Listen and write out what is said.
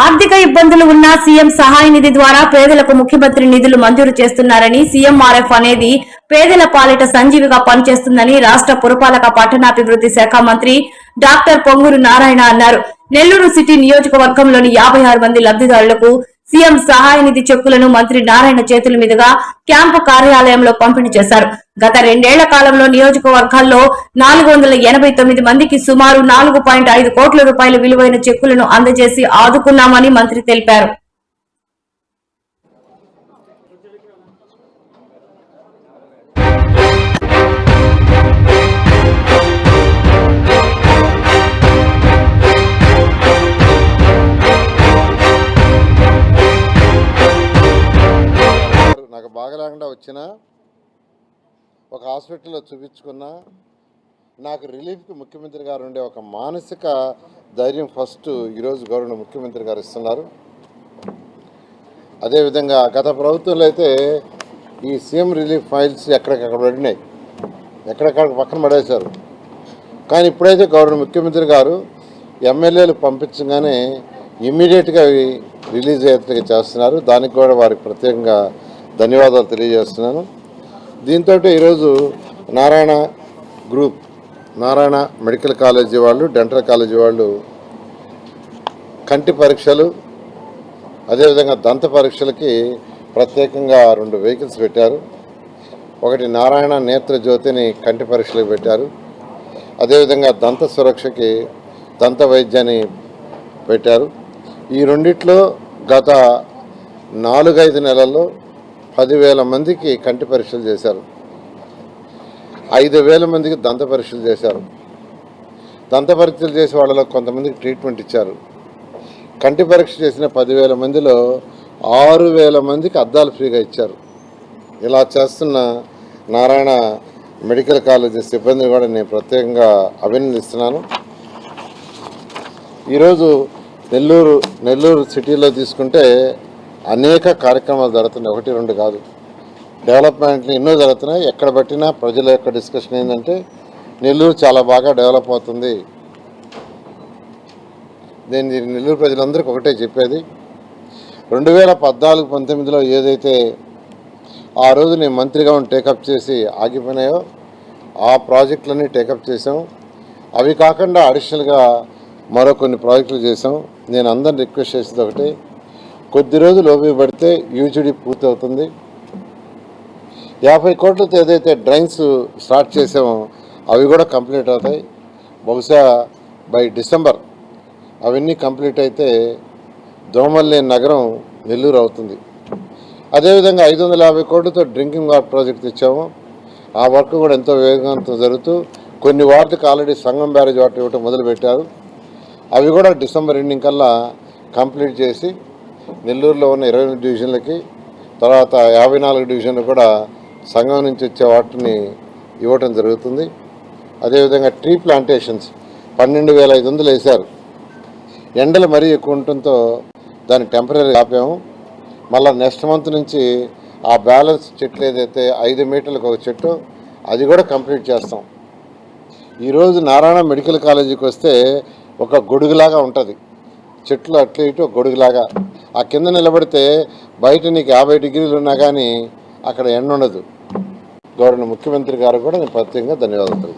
ఆర్థిక ఇబ్బందులు ఉన్న సీఎం సహాయ నిధి ద్వారా పేదలకు ముఖ్యమంత్రి నిధులు మంజూరు చేస్తున్నారని సీఎంఆర్ఎఫ్ అనేది పేదల పాలిట సంజీవిగా పనిచేస్తుందని రాష్ట్ర పురపాలక పట్టణాభివృద్ధి శాఖ మంత్రి డాక్టర్ పొంగూరు నారాయణ అన్నారు. నెల్లూరు సిటీ నియోజకవర్గంలోని 56 మంది లబ్ధిదారులకు సీఎం సహాయ నిధి చెక్కులను మంత్రి నారాయణ చేతుల మీదుగా క్యాంపు కార్యాలయంలో పంపిణీ చేశారు. గత 2 ఏళ్ల కాలంలో నియోజకవర్గాల్లో 489 మందికి సుమారు 4.5 కోట్ల రూపాయల విలువైన చెక్కులను అందజేసి ఆదుకున్నామని మంత్రి తెలిపారు. నాకు బాగా లేకుండా వచ్చిన ఒక హాస్పిటల్లో చూపించుకున్నా నాకు రిలీఫ్కి ముఖ్యమంత్రి గారు ఉండే ఒక మానసిక ధైర్యం ఫస్ట్ ఈరోజు గౌరవ ముఖ్యమంత్రి గారు ఇస్తున్నారు. అదేవిధంగా గత ప్రభుత్వంలో అయితే ఈ సీఎం రిలీఫ్ ఫైల్స్ ఎక్కడికక్కడ పడినాయి, ఎక్కడెక్కడ పక్కన పడేశారు. కానీ ఇప్పుడైతే గౌరవ ముఖ్యమంత్రి గారు ఎమ్మెల్యేలు పంపించగానే ఇమ్మీడియట్గా అవి రిలీజ్ అయ్యేట్టుగా చేస్తున్నారు. దానికి కూడా వారికి ప్రత్యేకంగా ధన్యవాదాలు తెలియజేస్తున్నాను. దీంతో ఈరోజు Narayana group, Narayana medical college వాళ్ళు, డెంటల్ కాలేజీ వాళ్ళు కంటి పరీక్షలు అదేవిధంగా దంత పరీక్షలకి ప్రత్యేకంగా 2 వెహికల్స్ పెట్టారు. ఒకటి నారాయణ నేత్ర జ్యోతిని కంటి పరీక్షలకు పెట్టారు. అదేవిధంగా దంత సురక్షకి దంత వైద్యాన్ని పెట్టారు. ఈ రెండిట్లో గత 4-5 నెలల్లో 10,000 మందికి కంటి పరీక్షలు చేశారు, 5,000 మందికి దంత పరీక్షలు చేశారు. దంత పరీక్షలు చేసే వాళ్ళలో కొంతమందికి ట్రీట్మెంట్ ఇచ్చారు. కంటి పరీక్ష చేసిన 10,000 మందిలో 6,000 మందికి అద్దాలు ఫ్రీగా ఇచ్చారు. ఇలా చేస్తున్న నారాయణ మెడికల్ కాలేజీ సిబ్బందిని కూడా నేను ప్రత్యేకంగా అభినందిస్తున్నాను. ఈరోజు నెల్లూరు సిటీలో తీసుకుంటే అనేక కార్యక్రమాలు జరుగుతున్నాయి, 1-2 కాదు. డెవలప్మెంట్లు ఎన్నో జరుగుతున్నాయి. ఎక్కడ పట్టినా ప్రజల యొక్క డిస్కషన్ ఏంటంటే నెల్లూరు చాలా బాగా డెవలప్ అవుతుంది. నేను నెల్లూరు ప్రజలందరికీ ఒకటే చెప్పేది, 2014-19లో ఏదైతే ఆ రోజు నేను మంత్రిగా టేకప్ చేసి ఆగిపోయినాయో ఆ ప్రాజెక్టులన్నీ టేకప్ చేసాం. అవి కాకుండా అడిషనల్గా మరో కొన్ని ప్రాజెక్టులు చేసాం. నేను అందరిని రిక్వెస్ట్ చేసేది ఒకటే, కొద్ది రోజులు ఓపిక పడితే యూజీడీ పూర్తి అవుతుంది. 50 కోట్లతో ఏదైతే డ్రైన్స్ స్టార్ట్ చేసామో అవి కూడా కంప్లీట్ అవుతాయి. బహుశా బై డిసెంబర్ అవన్నీ కంప్లీట్ అయితే దోమలు లేని నగరం నెల్లూరు అవుతుంది. అదేవిధంగా 550 కోట్లతో డ్రింకింగ్ వాటర్ ప్రాజెక్ట్ తెచ్చాము. ఆ వర్క్ కూడా ఎంతో వేగంతో జరుగుతూ కొన్ని వార్డులకు ఆల్రెడీ సంగం బ్యారేజ్ వాటర్ ఇవ్వటం మొదలుపెట్టారు. అవి కూడా డిసెంబర్ ఎండింగ్ కల్లా కంప్లీట్ చేసి నెల్లూరులో ఉన్న 20 డివిజన్లకి తర్వాత 54 డివిజన్లు కూడా సంఘం నుంచి వచ్చే వాటిని ఇవ్వటం జరుగుతుంది. అదేవిధంగా ట్రీ ప్లాంటేషన్స్ 12,500 వేశారు. ఎండలు మరీ ఎక్కువ ఉండటంతో దాన్ని టెంపరీ ఆపాము. మళ్ళీ నెక్స్ట్ మంత్ నుంచి ఆ బ్యాలెన్స్ చెట్లు ఏదైతే 5 మీటర్లకు ఒక చెట్టు అది కూడా కంప్లీట్ చేస్తాం. ఈరోజు నారాయణ మెడికల్ కాలేజీకి వస్తే ఒక గొడుగులాగా ఉంటుంది, చెట్లు అట్లా ఇటు గొడుగులాగా. ఆ కింద నిలబడితే బయట నీకు 50 డిగ్రీలు ఉన్నా కానీ అక్కడ ఎండ ఉండదు. గౌరవ ముఖ్యమంత్రి గారు కూడా నేను ప్రత్యేకంగా ధన్యవాదాలు.